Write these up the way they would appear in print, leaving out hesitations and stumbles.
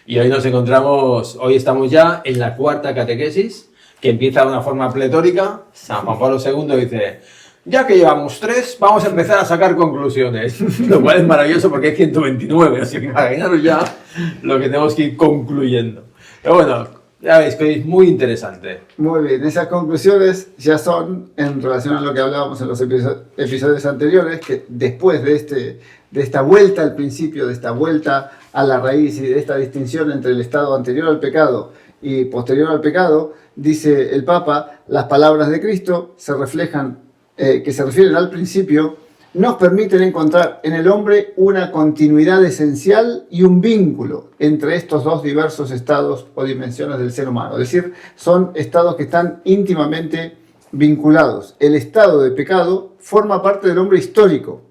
Y hoy hoy estamos ya en la cuarta catequesis, que empieza de una forma pletórica. San Juan Pablo II dice, ya que llevamos 3, vamos a empezar a sacar conclusiones. Lo cual es maravilloso porque hay 129, así que imaginaros ya lo que tenemos que ir concluyendo. Pero bueno, ya veis que es muy interesante. Muy bien, esas conclusiones ya son en relación a lo que hablábamos en los episodios anteriores, que después de esta vuelta al principio, de esta vuelta a la raíz y de esta distinción entre el estado anterior al pecado y posterior al pecado, dice el Papa, las palabras de Cristo se refieren al principio, nos permiten encontrar en el hombre una continuidad esencial y un vínculo entre estos dos diversos estados o dimensiones del ser humano. Es decir, son estados que están íntimamente vinculados. El estado de pecado forma parte del hombre histórico.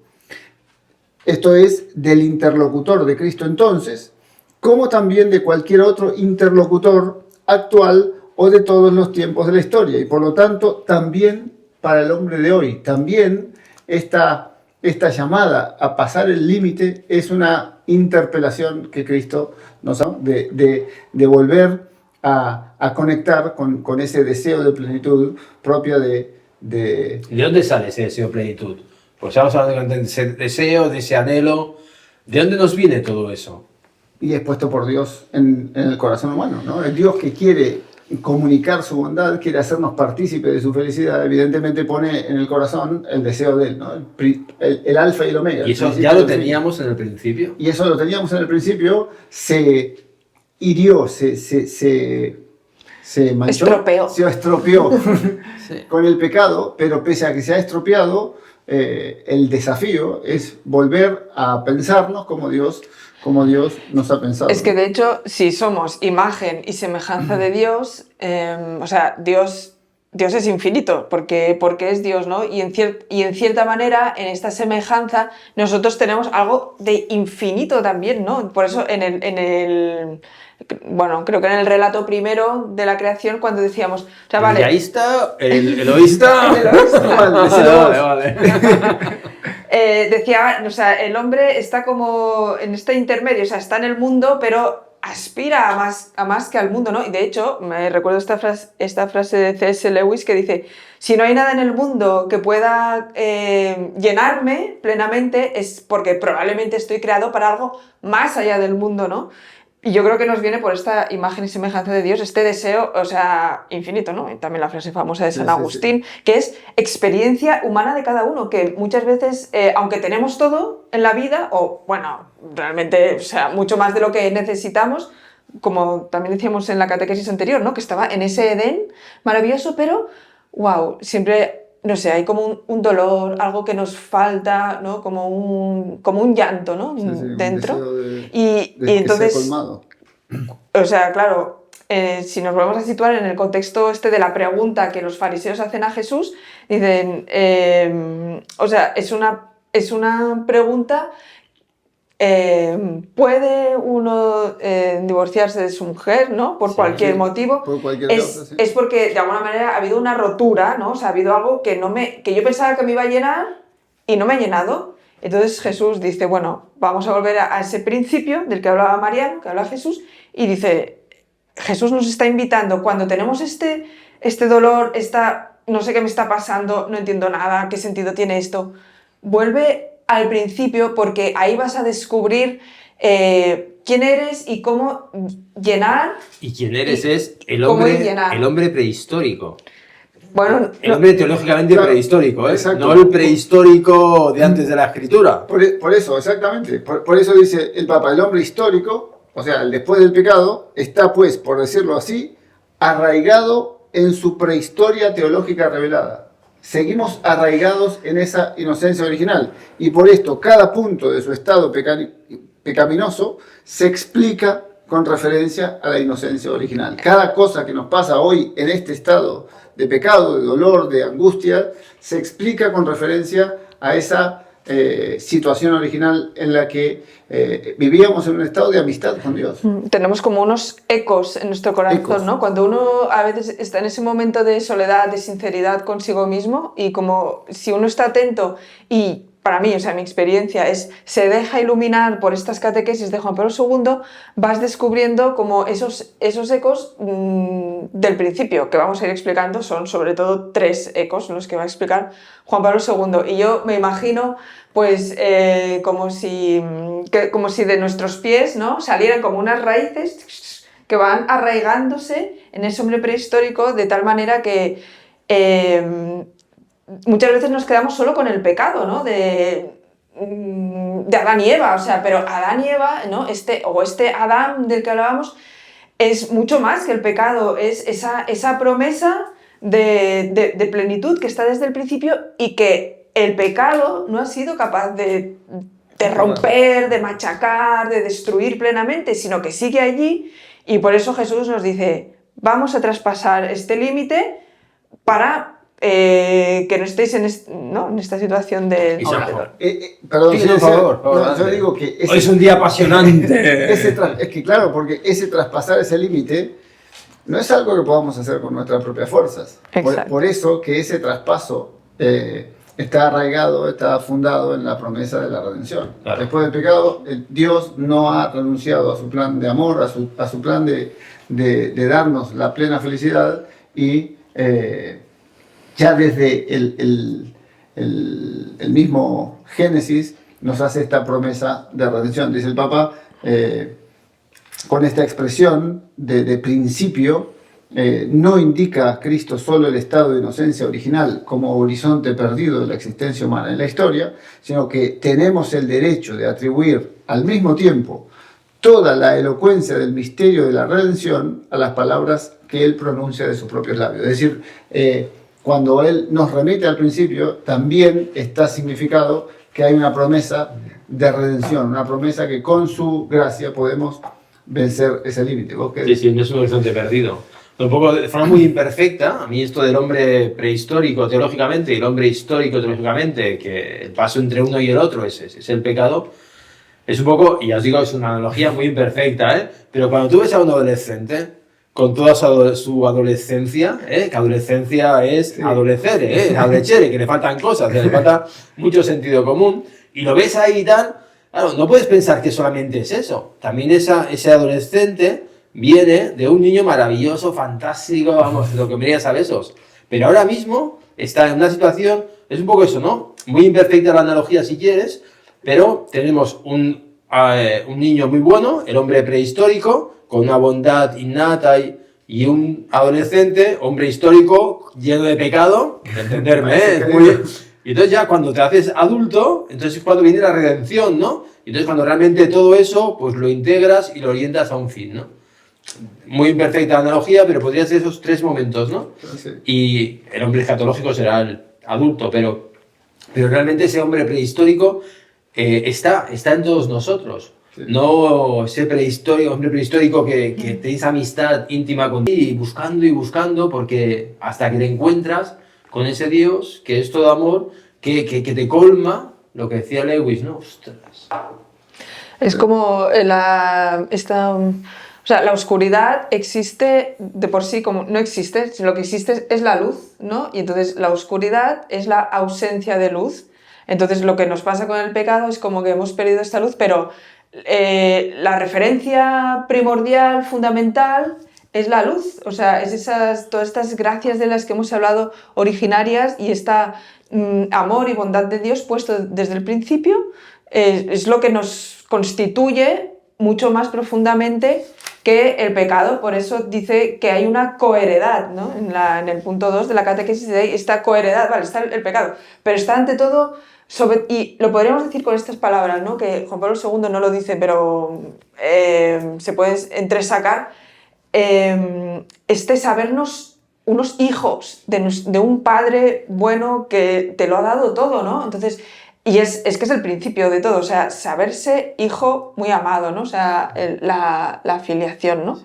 Esto es, del interlocutor de Cristo entonces, como también de cualquier otro interlocutor actual o de todos los tiempos de la historia. Y por lo tanto, también para el hombre de hoy, también esta llamada a pasar el límite es una interpelación que Cristo nos ha de volver a conectar con ese deseo de plenitud propia de... ¿De dónde sale ese deseo de plenitud? Pues estamos hablando de ese deseo, de ese anhelo. ¿De dónde nos viene todo eso? Y es puesto por Dios en el corazón humano, ¿no? El Dios que quiere comunicar su bondad, quiere hacernos partícipes de su felicidad, evidentemente pone en el corazón el deseo de Él, ¿no? El alfa y el omega. ¿Y eso ya lo teníamos en el principio? Y eso lo teníamos en el principio, se hirió, se manchó, se estropeó sí. Con el pecado, pero pese a que se ha estropeado, el desafío es volver a pensarnos como Dios nos ha pensado. Es que de hecho, si somos imagen y semejanza de Dios, o sea, Dios es infinito, porque es Dios, ¿no? Y en cierta manera, en esta semejanza, nosotros tenemos algo de infinito también, ¿no? Por eso bueno, creo que en el relato primero de la creación, cuando decíamos, o sea, vale, el yaísta, el eloísta. Vale. Decía, o sea, el hombre está como en este intermedio, o sea, está en el mundo, pero aspira a más que al mundo, ¿no? Y de hecho, me recuerdo esta frase de C.S. Lewis que dice, si no hay nada en el mundo que pueda llenarme plenamente, es porque probablemente estoy creado para algo más allá del mundo, ¿no? Y yo creo que nos viene por esta imagen y semejanza de Dios, este deseo, o sea, infinito, ¿no? Y también la frase famosa de San Agustín, que es experiencia humana de cada uno, que muchas veces, aunque tenemos todo en la vida, o bueno, realmente, o sea, mucho más de lo que necesitamos, como también decíamos en la catequesis anterior, ¿no? Que estaba en ese Edén maravilloso, pero, wow, siempre... No sé, hay como un dolor, algo que nos falta, ¿no? Como un llanto, ¿no? Sí, dentro. Y entonces, colmado. O sea, claro, si nos volvemos a situar en el contexto de la pregunta que los fariseos hacen a Jesús, dicen, o sea, es una pregunta. ¿Puede uno divorciarse de su mujer, ¿no? Por cualquier motivo? Por cualquier causa, sí. Es porque de alguna manera ha habido una rotura, ¿no? O sea, ha habido algo que yo pensaba que me iba a llenar y no me ha llenado. Entonces Jesús dice, bueno, vamos a volver a ese principio del que hablaba Mariano, que habla Jesús, y dice, Jesús nos está invitando, cuando tenemos este dolor, no sé qué me está pasando, no entiendo nada, qué sentido tiene esto, vuelve al principio, porque ahí vas a descubrir quién eres y cómo llenar. Y quién eres es el hombre prehistórico. Bueno, el hombre teológicamente prehistórico, ¿eh? Exacto. No el prehistórico de antes de la escritura. Por eso, exactamente. Por eso dice el Papa, el hombre histórico, o sea, el después del pecado, está pues, por decirlo así, arraigado en su prehistoria teológica revelada. Seguimos arraigados en esa inocencia original y por esto cada punto de su estado pecaminoso se explica con referencia a la inocencia original. Cada cosa que nos pasa hoy en este estado de pecado, de dolor, de angustia, se explica con referencia a esa situación original en la que vivíamos en un estado de amistad con Dios. Tenemos como unos ecos en nuestro corazón, ¿no? Cuando uno a veces está en ese momento de soledad, de sinceridad consigo mismo, y como si uno está atento y para mí, o sea, mi experiencia es, se deja iluminar por estas catequesis de Juan Pablo II, vas descubriendo como esos ecos del principio, que vamos a ir explicando, son sobre todo 3 ecos los que va a explicar Juan Pablo II. Y yo me imagino, pues, como si de nuestros pies, ¿no?, salieran como unas raíces que van arraigándose en ese hombre prehistórico de tal manera que muchas veces nos quedamos solo con el pecado, ¿no?, de Adán y Eva, o sea, pero Adán y Eva, ¿no?, este Adán del que hablábamos es mucho más que el pecado, es esa promesa de plenitud que está desde el principio y que el pecado no ha sido capaz de romper, de machacar, de destruir plenamente, sino que sigue allí, y por eso Jesús nos dice, vamos a traspasar este límite para que no estéis en esta situación de... Perdón, sí, por favor, no, yo digo que... Hoy es un día apasionante. Es que claro, porque ese traspasar ese límite no es algo que podamos hacer con nuestras propias fuerzas. Por eso que ese traspaso está arraigado, está fundado en la promesa de la redención. Claro. Después del pecado, Dios no ha renunciado a su plan de amor, a su plan de darnos la plena felicidad, y ya desde el mismo Génesis nos hace esta promesa de redención. Dice el Papa, con esta expresión de principio, no indica a Cristo solo el estado de inocencia original como horizonte perdido de la existencia humana en la historia, sino que tenemos el derecho de atribuir al mismo tiempo toda la elocuencia del misterio de la redención a las palabras que Él pronuncia de sus propios labios. Es decir, cuando Él nos remite al principio, también está significado que hay una promesa de redención, una promesa que con su gracia podemos vencer ese límite. Sí, no es un horizonte perdido. Un poco de forma muy imperfecta, a mí esto del hombre prehistórico teológicamente y el hombre histórico teológicamente, que el paso entre uno y el otro es el pecado, es un poco, y ya os digo, es una analogía muy imperfecta, pero cuando tú ves a un adolescente con toda su adolescencia, que adolescencia es adolecer, adolechere, que le faltan cosas, que le falta mucho sentido común, y lo ves ahí y tal, claro, no puedes pensar que solamente es eso. También ese adolescente viene de un niño maravilloso, fantástico, vamos, lo que me dirías a besos. Pero ahora mismo está en una situación, es un poco eso, ¿no? Muy imperfecta la analogía si quieres, pero tenemos un niño muy bueno, el hombre prehistórico, con una bondad innata y un adolescente, hombre histórico, lleno de pecado, entenderme, y entonces ya cuando te haces adulto, entonces es cuando viene la redención, ¿no? Y entonces cuando realmente todo eso, pues lo integras y lo orientas a un fin, ¿no? Muy imperfecta la analogía, pero podría ser esos 3 momentos, ¿no? Sí. Y el hombre escatológico será el adulto, pero realmente ese hombre prehistórico está en todos nosotros. Sí. No ese hombre prehistórico que tenéis amistad íntima contigo y buscando, porque hasta que te encuentras con ese Dios que es todo amor, que te colma, lo que decía Lewis, ¿no? Ostras. Es como la oscuridad existe de por sí, como no existe, lo que existe es la luz, ¿no? Y entonces la oscuridad es la ausencia de luz. Entonces lo que nos pasa con el pecado es como que hemos perdido esta luz, pero la referencia primordial, fundamental, es la luz. O sea, es todas estas gracias de las que hemos hablado originarias, y esta amor y bondad de Dios puesto desde el principio es lo que nos constituye mucho más profundamente que el pecado. Por eso dice que hay una coheredad, ¿no? En el punto 2 de la catequesis de ahí, esta coheredad, vale, está el pecado, pero está ante todo y lo podríamos decir con estas palabras, ¿no? Que Juan Pablo II no lo dice, pero se puede entresacar, sabernos unos hijos de un padre bueno que te lo ha dado todo, ¿no? Entonces, y es que es el principio de todo, o sea, saberse hijo muy amado, ¿no? O sea, la filiación, ¿no? Sí,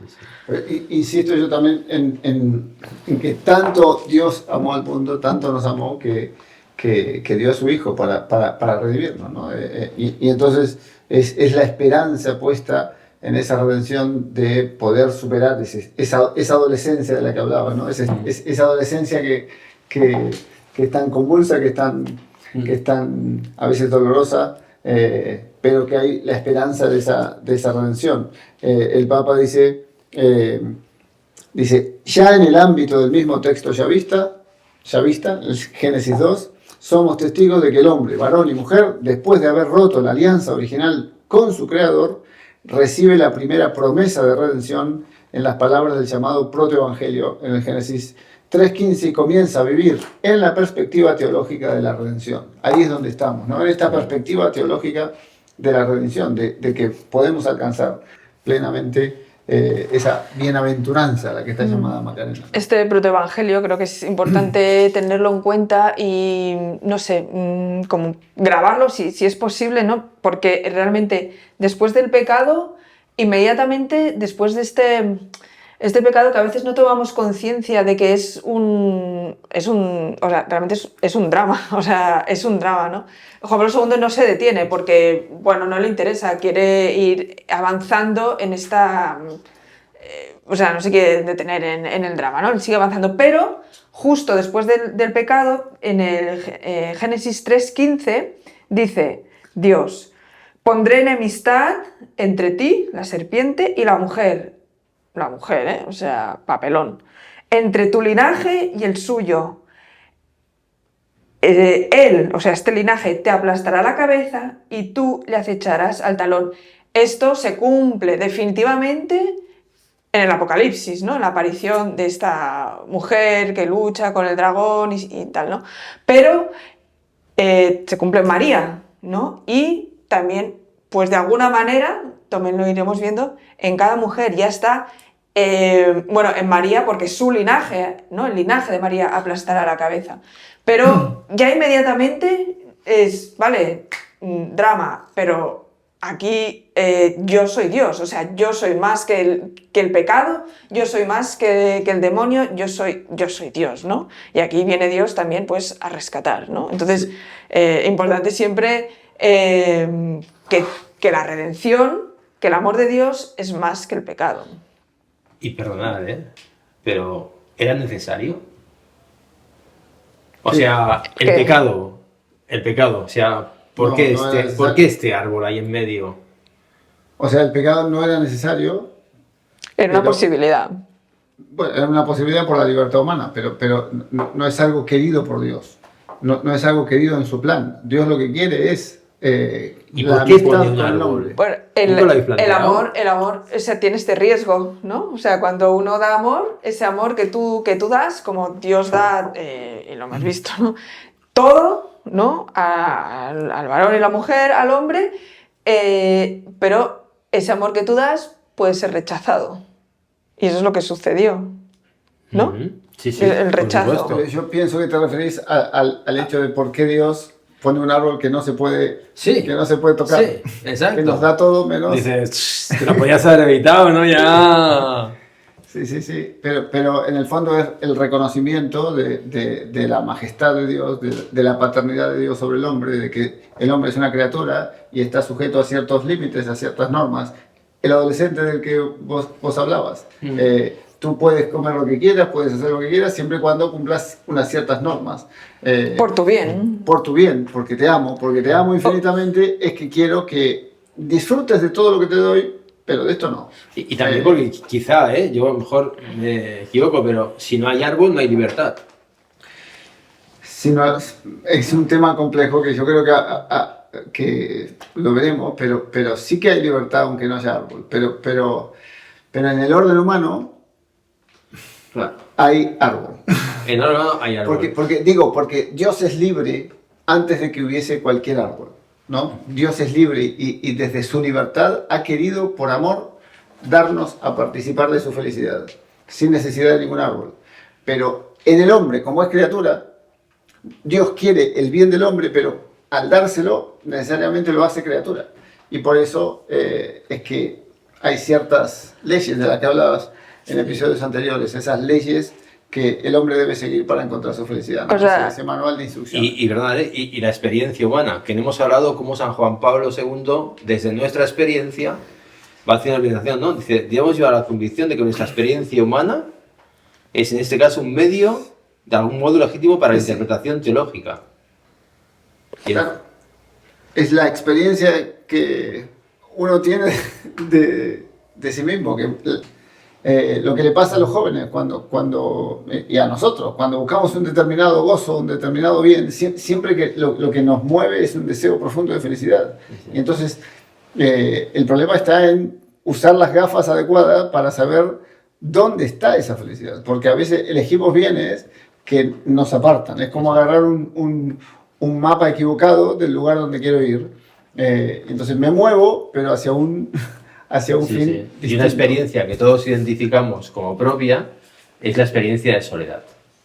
sí. Insisto yo también en que tanto Dios amó al mundo, tanto nos amó que dio a su hijo para redimirnos, ¿no? Y entonces es la esperanza puesta en esa redención de poder superar esa adolescencia de la que hablaba, ¿no? Esa adolescencia que es tan convulsa, que es tan que es tan a veces dolorosa, pero que hay la esperanza de esa redención. El Papa dice, ya en el ámbito del mismo texto yavista, el Génesis 2, somos testigos de que el hombre, varón y mujer, después de haber roto la alianza original con su Creador, recibe la primera promesa de redención en las palabras del llamado protoevangelio en el Génesis 3.15 y comienza a vivir en la perspectiva teológica de la redención. Ahí es donde estamos, ¿no? En esta perspectiva teológica de la redención, de que podemos alcanzar plenamente esa bienaventuranza a la que está llamada Macarena. Este protoevangelio creo que es importante tenerlo en cuenta y, no sé, como grabarlo si es posible, ¿no? Porque realmente después del pecado, inmediatamente después de este pecado que a veces no tomamos conciencia de que realmente es un drama, o sea, es un drama, ¿no? Juan Pablo II no se detiene porque, bueno, no le interesa, quiere ir avanzando en esta... no se quiere detener en el drama, ¿no? Él sigue avanzando, pero justo después del pecado, en el Génesis 3.15, dice, Dios, pondré enemistad entre ti, la serpiente, y la mujer, o sea, papelón, entre tu linaje y el suyo. Él, o sea, este linaje, te aplastará la cabeza y tú le acecharás al talón. Esto se cumple definitivamente en el Apocalipsis, ¿no? En la aparición de esta mujer que lucha con el dragón y tal, ¿no? Pero se cumple en María, ¿no? Y también, pues de alguna manera, también lo iremos viendo, en cada mujer ya está, en María, porque su linaje, ¿no? El linaje de María aplastará la cabeza. Pero ya inmediatamente es, vale, drama, pero aquí yo soy Dios, o sea, yo soy más que el pecado, yo soy más que el demonio, yo soy Dios, ¿no? Y aquí viene Dios también, pues, a rescatar, ¿no? Entonces, importante siempre que la redención, que el amor de Dios es más que el pecado. Y perdonad, pero ¿era necesario? O sea, el pecado, o sea, ¿por qué este árbol ahí en medio? O sea, el pecado no era necesario. Era una posibilidad. Bueno, era una posibilidad por la libertad humana, pero no es algo querido por Dios. No es algo querido en su plan. Dios lo que quiere es ¿y por qué pone un árbol? Bueno, el amor, o sea, tiene este riesgo, ¿no? O sea, cuando uno da amor, ese amor que tú das, como Dios da, y lo hemos visto, ¿no? Todo, ¿no? Al varón y la mujer, al hombre, pero ese amor que tú das puede ser rechazado. Y eso es lo que sucedió, ¿no? Sí, el rechazo. Pero yo pienso que te referís al hecho de por qué Dios pone un árbol que no se puede, tocar. Sí, exacto. Que nos da todo menos... Dices, te lo podías haber evitado, ¿no? Ya... Sí. Pero en el fondo es el reconocimiento de la majestad de Dios, de la paternidad de Dios sobre el hombre, de que el hombre es una criatura y está sujeto a ciertos límites, a ciertas normas. El adolescente del que vos hablabas. Tú puedes comer lo que quieras, puedes hacer lo que quieras, siempre y cuando cumplas unas ciertas normas. Por tu bien. Por tu bien, porque te amo infinitamente, es que quiero que disfrutes de todo lo que te doy, pero de esto no. Y también porque quizá, yo a lo mejor me equivoco, pero si no hay árbol no hay libertad. Si no, es un tema complejo que yo creo que lo veremos, pero sí que hay libertad aunque no haya árbol. Pero en el orden humano... Claro. Hay árbol. En orden humano hay árbol. Porque Dios es libre antes de que hubiese cualquier árbol, ¿no? Dios es libre y desde su libertad ha querido, por amor, darnos a participar de su felicidad, sin necesidad de ningún árbol. Pero en el hombre, como es criatura, Dios quiere el bien del hombre, pero al dárselo, necesariamente lo hace criatura. Y por eso es que hay ciertas leyes de las que hablabas en episodios anteriores, esas leyes que el hombre debe seguir para encontrar su felicidad, ¿no? O sea, ese manual de instrucción. Y verdad, y la experiencia humana, que no hemos hablado como San Juan Pablo II, desde nuestra experiencia, va haciendo una organización, ¿no? Dice, debemos llevar a la convicción de que nuestra experiencia humana es en este caso un medio, de algún modo legítimo, para la interpretación teológica. Claro. Es la experiencia que uno tiene de sí mismo, que lo que le pasa a los jóvenes y a nosotros, cuando buscamos un determinado gozo, un determinado bien, siempre que lo que nos mueve es un deseo profundo de felicidad. Sí. Y entonces el problema está en usar las gafas adecuadas para saber dónde está esa felicidad, porque a veces elegimos bienes que nos apartan. Es como agarrar un mapa equivocado del lugar donde quiero ir. Entonces me muevo, pero hacia un Sí, fin sí. Y distinto. una experiencia que todos identificamos como propia es la experiencia de soledad.